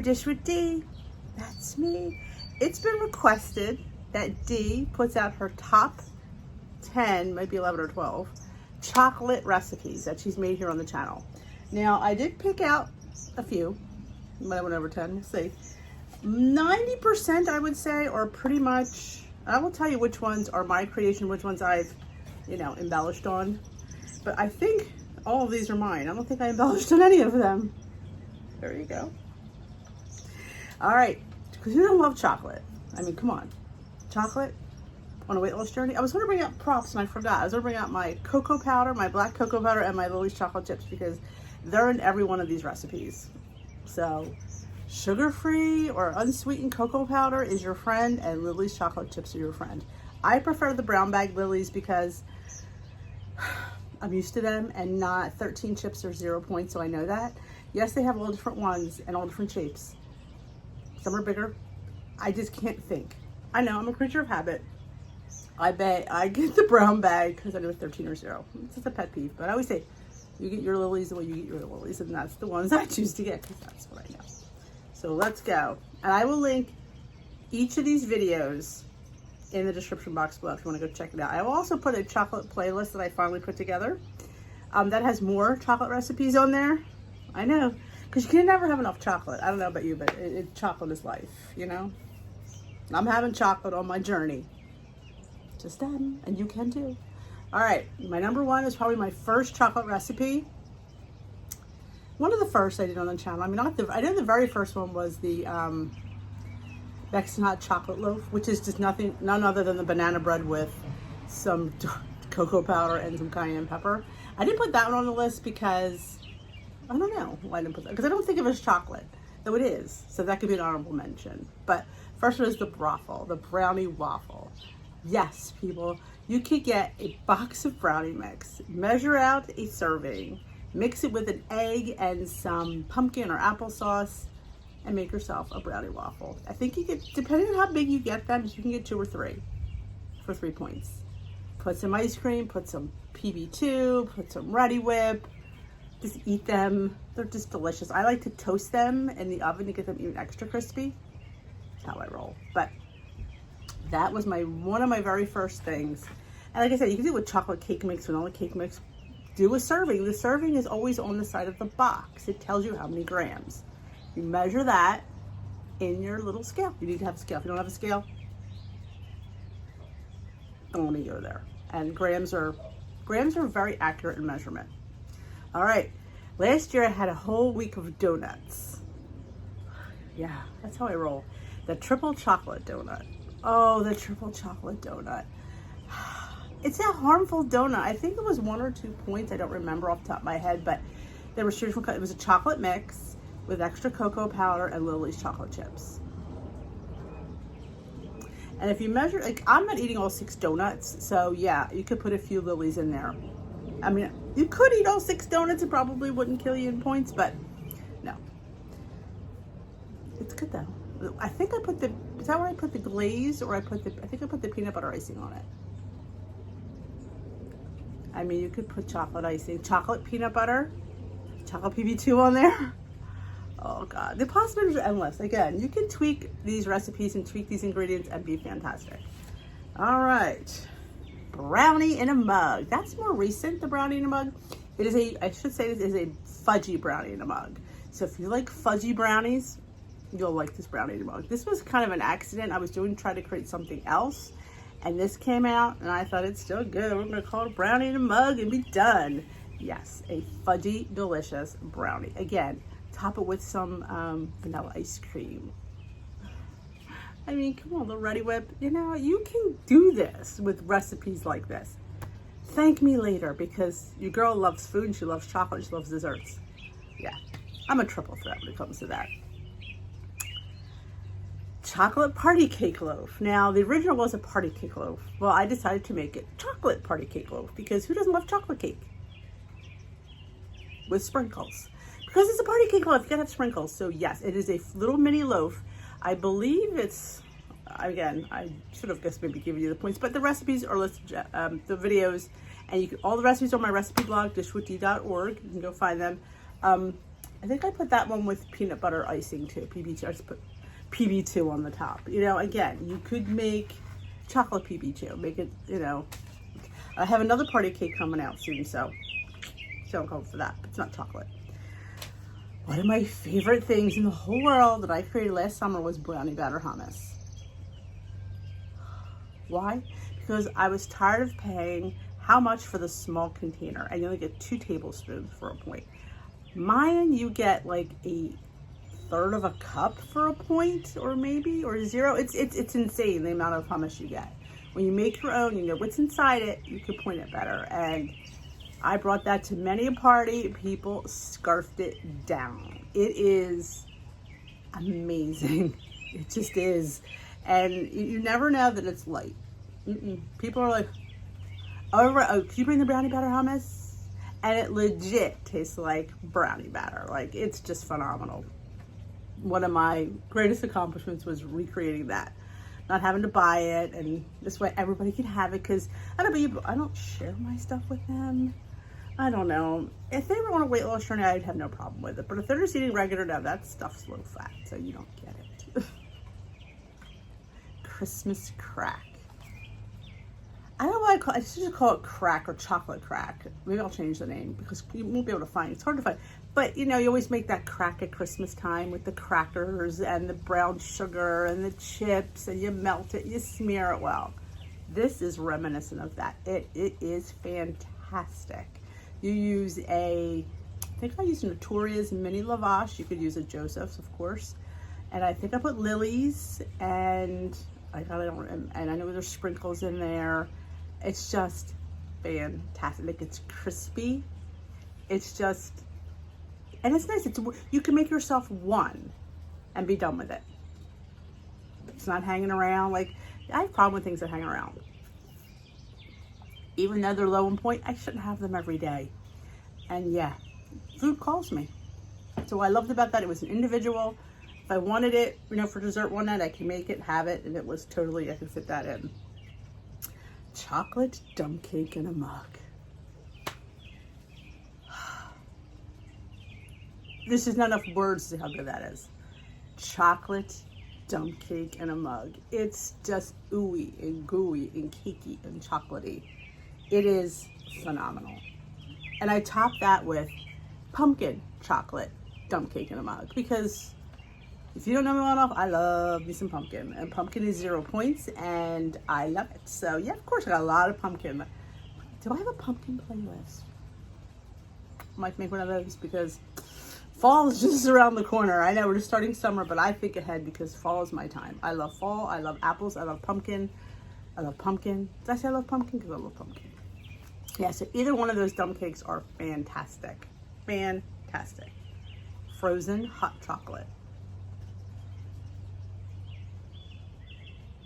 Dish with D. That's me. It's been requested that D puts out her top 10, maybe 11 or 12, chocolate recipes that she's made here on the channel. Now, I did pick out a few. Might have went over 10, we'll see. 90%, I would say, are pretty much, I will tell you which ones are my creation, which ones I've, embellished on. But I think all of these are mine. I don't think I embellished on any of them. There you go. All right, because who doesn't love chocolate? I mean, come on. Chocolate on a weight loss journey. I was going to bring out props and I forgot. I was going to bring out my cocoa powder, my black cocoa powder, and my Lily's chocolate chips because they're in every one of these recipes. So sugar-free or unsweetened cocoa powder is your friend and Lily's chocolate chips are your friend. I prefer the brown bag Lily's because I'm used to them and not 13 chips or 0 points, so I know that. Yes, they have all different ones and all different shapes. Some are bigger. I just can't think. I know, I'm a creature of habit. I bet I get the brown bag because I do a 13 or 0. It's just a pet peeve, but I always say, you get your Lily's the way you get your Lily's, and that's the ones I choose to get because that's what I know. So let's go. And I will link each of these videos in the description box below if you want to go check it out. I will also put a chocolate playlist that I finally put together that has more chocolate recipes on there. I know, because you can never have enough chocolate. I don't know about you, but chocolate is life, I'm having chocolate on my journey. Just them, and you can too. All right, my number one is probably my first chocolate recipe. One of the first I did on the channel. I mean, I know the very first one was the Mexican hot chocolate loaf, which is just none other than the banana bread with some cocoa powder and some cayenne pepper. I didn't put that one on the list because I don't know why I didn't put that, because I don't think of it as chocolate, though it is. So that could be an honorable mention. But first one is the brownie waffle. Yes, people, you could get a box of brownie mix, measure out a serving, mix it with an egg and some pumpkin or applesauce, and make yourself a brownie waffle. I think you get, depending on how big you get them, you can get 2 or 3 for 3 points. Put some ice cream, put some PB2, put some Ready Whip, just eat them. They're just delicious. I like to toast them in the oven to get them even extra crispy. That's how I roll. But that was one of my very first things. And like I said, you can do it with chocolate cake mix, vanilla cake mix. Do a serving. The serving is always on the side of the box. It tells you how many grams. You measure that in your little scale. You need to have a scale. If you don't have a scale, don't want to go there. And grams are very accurate in measurement. All right. Last year I had a whole week of donuts. Yeah, that's how I roll. The triple chocolate donut. Oh, the triple chocolate donut. It's a harmful donut. I think it was 1 or 2 points. I don't remember off the top of my head, but there was it was a chocolate mix with extra cocoa powder and Lily's chocolate chips. And if you measure, like, I'm not eating all 6 donuts, so yeah, you could put a few Lily's in there. I mean, you could eat all 6 donuts. It probably wouldn't kill you in points, but no. It's good though. I think I put is that where I put the glaze, or I think I put the peanut butter icing on it. I mean, you could put chocolate icing, chocolate peanut butter, chocolate PB2 on there. Oh God, the possibilities are endless. Again, you can tweak these recipes and tweak these ingredients and be fantastic. All right, brownie in a mug. That's more recent, the brownie in a mug. It is I should say this is a fudgy brownie in a mug. So if you like fudgy brownies, you'll like this brownie in a mug. This was kind of an accident. I was trying to create something else, and this came out, and I thought it's still good. We're gonna call it a brownie in a mug and be done. Yes, a fudgy, delicious brownie. Again, top it with some vanilla ice cream. I mean, come on, the Ready Whip. You can do this with recipes like this. Thank me later, because your girl loves food, and she loves chocolate, and she loves desserts. Yeah, I'm a triple threat when it comes to that. Chocolate party cake loaf. Now, the original was a party cake loaf. Well, I decided to make it chocolate party cake loaf, because who doesn't love chocolate cake? With sprinkles. Because it's a party cake loaf, you gotta have sprinkles. So yes, it is a little mini loaf. I believe it's, again, I should have guessed maybe given you the points, but the recipes are listed, the videos, and all the recipes are on my recipe blog, dishwithdee.org. You can go find them. I think I put that one with peanut butter icing too, PB2. I just put PB2 on the top. You know, again, you could make chocolate PB2. Make it, you know. I have another party cake coming out soon, so don't go for that. It's not chocolate. One of my favorite things in the whole world that I created last summer was brownie batter hummus. Why? Because I was tired of paying how much for the small container, and you only get 2 tablespoons for a point. Mine, you get like a third of a cup for a point, or maybe, or 0. It's insane the amount of hummus you get. When you make your own, you know what's inside it, you can point it better. And I brought that to many a party. People scarfed it down. It is amazing. It just is. And you never know that it's light. People are like, oh, can you bring the brownie batter hummus? And it legit tastes like brownie batter. Like, it's just phenomenal. One of my greatest accomplishments was recreating that. Not having to buy it, and this way everybody can have it, because I don't share my stuff with them. I don't know. If they were on a weight loss journey, I'd have no problem with it. But if they're just eating regular, now that stuff's low fat, so you don't get it. Christmas crack. I don't know why I should just call it crack or chocolate crack. Maybe I'll change the name because you won't be able to find it. It's hard to find. But, you know, you always make that crack at Christmas time with the crackers and the brown sugar and the chips, and you melt it, you smear it well. This is reminiscent of that. It is fantastic. You use I think I used Notoria's mini lavash. You could use a Joseph's, of course. And I think I put Lily's, and I know there's sprinkles in there. It's just fantastic. Like, it's crispy. It's just, and it's nice. You can make yourself one and be done with it. It's not hanging around. Like, I have a problem with things that hang around. Even though they're low in point, I shouldn't have them every day. And yeah, food calls me. So what I loved about that, it was an individual. If I wanted it, you know, for dessert one night, I can make it, have it, and it was totally, I could fit that in. Chocolate dump cake in a mug. There's just not enough words to say how good that is. Chocolate dump cake in a mug. It's just ooey and gooey and cakey and chocolatey. It is phenomenal. And I top that with pumpkin chocolate dump cake in a mug, because if you don't know me well enough, I love me some pumpkin. And pumpkin is 0 points, and I love it. So yeah, of course I got a lot of pumpkin. Do I have a pumpkin playlist? I might make one of those, because fall is just around the corner. I know we're just starting summer, but I think ahead because fall is my time. I love fall. I love apples. I love pumpkin. I love pumpkin. Did I say I love pumpkin? Because I love pumpkin. Yeah, so either one of those dump cakes are fantastic. Fantastic. Frozen hot chocolate.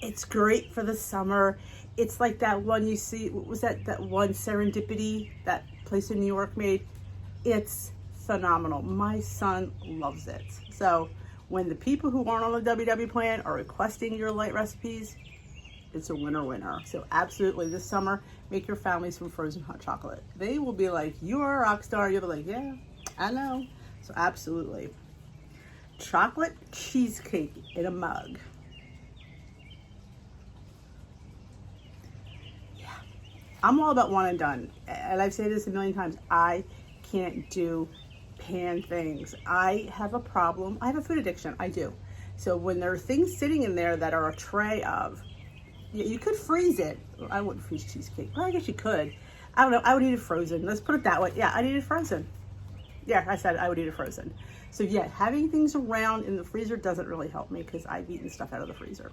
It's great for the summer. It's like that one you see, what was that one Serendipity, that place in New York made? It's phenomenal. My son loves it. So when the people who aren't on the WW plan are requesting your light recipes, it's a winner. So absolutely, this summer, make your family some frozen hot chocolate. They will be like, you are a rock star. You'll be like, yeah, I know. So absolutely. Chocolate cheesecake in a mug. I'm all about one and done. And I've said this a million times. I can't do pan things. I have a problem. I have a food addiction. I do. So when there are things sitting in there that are a tray of, you could freeze it. I wouldn't freeze cheesecake. Well, I guess you could. I don't know. I would eat it frozen. Let's put it that way. Yeah, I'd eat it frozen. Yeah, I said I would eat it frozen. So yeah, having things around in the freezer doesn't really help me, because I've eaten stuff out of the freezer.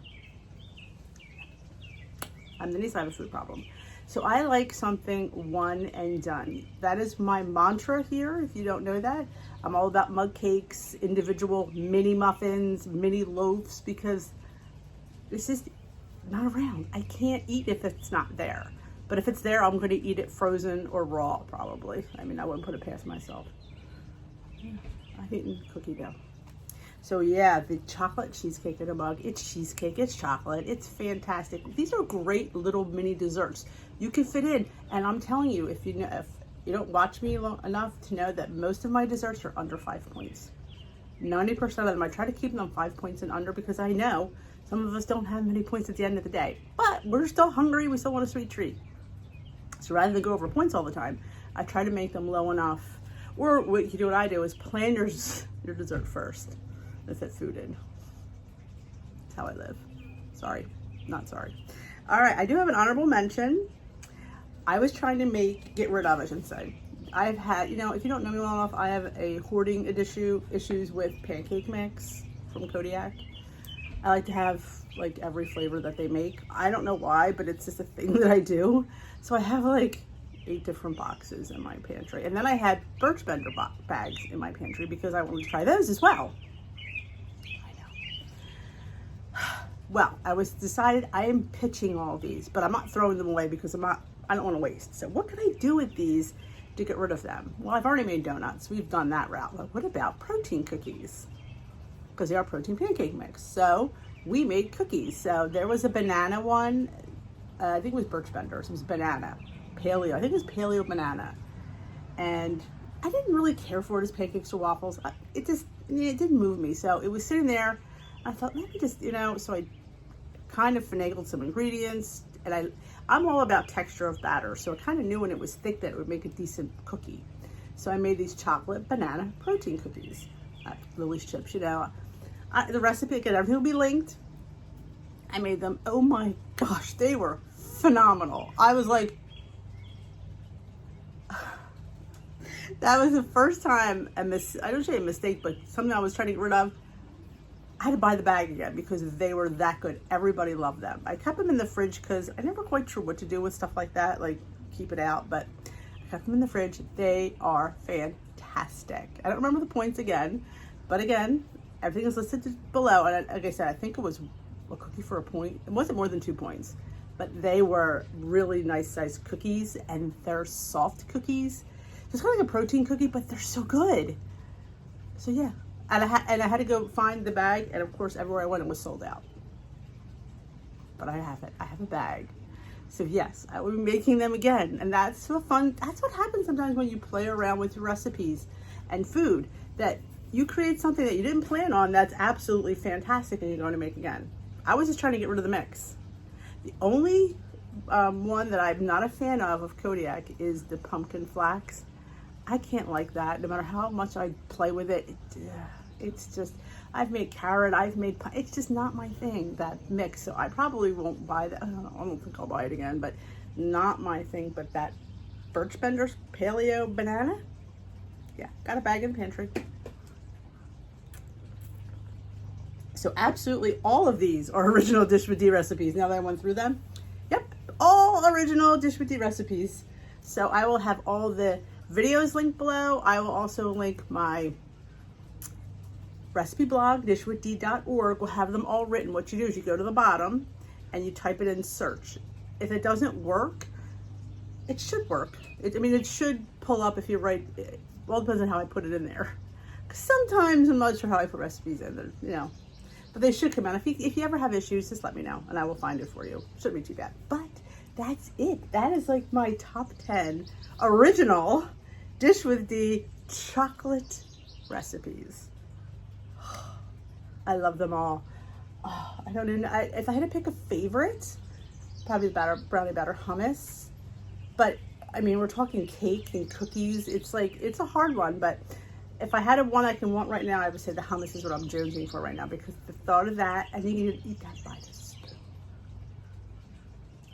I'm Denise. I have a food problem. So I like something one and done. That is my mantra here, if you don't know that. I'm all about mug cakes, individual mini muffins, mini loaves, because it's just not around. I can't eat if it's not there. But if it's there, I'm going to eat it frozen or raw, probably. I mean, I wouldn't put it past myself. Yeah, I've eaten cookie dough. So yeah, the chocolate cheesecake in a mug. It's cheesecake, it's chocolate, it's fantastic. These are great little mini desserts you can fit in. And I'm telling you, if you don't watch me long enough to know that most of my desserts are under 5 points. 90% of them, I try to keep them 5 points and under because I know some of us don't have many points at the end of the day. But we're still hungry, we still want a sweet treat. So rather than go over points all the time, I try to make them low enough. Or what you do, what I do is plan your dessert first and fit food in. That's how I live. Sorry, not sorry. All right, I do have an honorable mention. I was trying to get rid of, I should say. I've had, you know, if you don't know me well enough, I have a hoarding issues with pancake mix from Kodiak. I like to have like every flavor that they make. I don't know why, but it's just a thing that I do. So I have like 8 different boxes in my pantry. And then I had birch bender bags in my pantry because I wanted to try those as well. I know. Well, I decided I am pitching all these, but I'm not throwing them away because I don't want to waste. So what can I do with these to get rid of them? Well, I've already made donuts. We've done that route. But what about protein cookies? Because they are protein pancake mix. So we made cookies. So there was a banana one. I think it was birch benders. It was banana. Paleo. I think it was paleo banana. And I didn't really care for it as pancakes or waffles. It didn't move me. So it was sitting there. I thought, let me just, you know, so I kind of finagled some ingredients. And I'm all about texture of batter. So I kind of knew when it was thick that it would make a decent cookie. So I made these chocolate banana protein cookies. Lily's chips, you know. The recipe, again, everything will be linked. I made them. Oh my gosh, they were phenomenal. I was like, that was the first time I don't say a mistake, but something I was trying to get rid of. I had to buy the bag again because they were that good. Everybody loved them. I kept them in the fridge because I never quite sure what to do with stuff like that, like keep it out, but I kept them in the fridge. They are fantastic. I don't remember the points again, but again, everything is listed below. And like I said, I think it was a cookie for a point. It wasn't more than 2 points, but they were really nice sized cookies, and they're soft cookies. It's kind of like a protein cookie, but they're so good. So yeah, and I had to go find the bag, and of course, everywhere I went, it was sold out. But I have it. I have a bag. So yes, I will be making them again, and that's so fun. That's what happens sometimes when you play around with your recipes and food. That you create something that you didn't plan on that's absolutely fantastic, and you're going to make again. I was just trying to get rid of the mix. The only one that I'm not a fan of Kodiak is the pumpkin flax. I can't like that. No matter how much I play with it, it's just, I've made carrot, it's just not my thing, that mix. So I probably won't buy that. I don't think I'll buy it again, but not my thing. But that birch benders paleo banana, yeah, got a bag in the pantry. So absolutely all of these are original Dish with D recipes. Now that I went through them, yep, all original Dish with D recipes. So I will have all the videos linked below. I will also link my recipe blog, dishwithdee.org. We'll have them all written. What you do is you go to the bottom and you type it in search. If it doesn't work, it should work. It should pull up if you write, well, it depends on how I put it in there. Because sometimes I'm not sure how I put recipes in there, you know. But they should come out. If you ever have issues, just let me know and I will find it for you. Shouldn't be too bad. But that's it. That is like my top 10 original Dish with D chocolate recipes. I love them all. Oh, I don't know. If I had to pick a favorite, probably brownie batter hummus. But I mean, we're talking cake and cookies. It's a hard one, but if I had one I can want right now, I would say the hummus is what I'm jonesing for right now, because the thought of that, I think you can eat that by the spoon.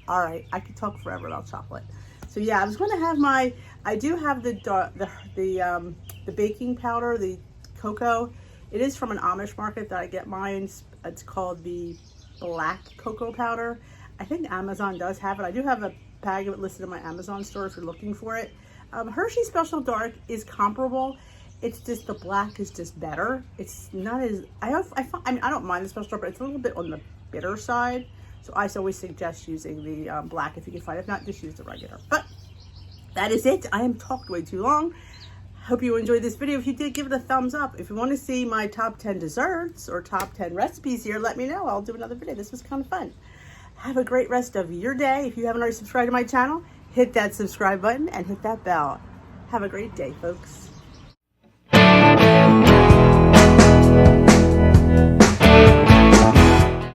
All right, I could talk forever about chocolate. So yeah, I was going to have I do have the baking powder, the cocoa. It is from an Amish market that I get mine. It's called the black cocoa powder. I think Amazon does have it. I do have a bag of it listed in my Amazon store if you're looking for it. Hershey Special Dark is comparable. It's just the black is just better. It's not as, I don't mind the Special Dark, but it's a little bit on the bitter side. So I always suggest using the black if you can find it. If not, just use the regular. But that is it. I am talked way too long. Hope you enjoyed this video. If you did, give it a thumbs up. If you want to see my top 10 desserts or top 10 recipes here, let me know. I'll do another video. This was kind of fun. Have a great rest of your day. If you haven't already subscribed to my channel, hit that subscribe button and hit that bell. Have a great day, folks.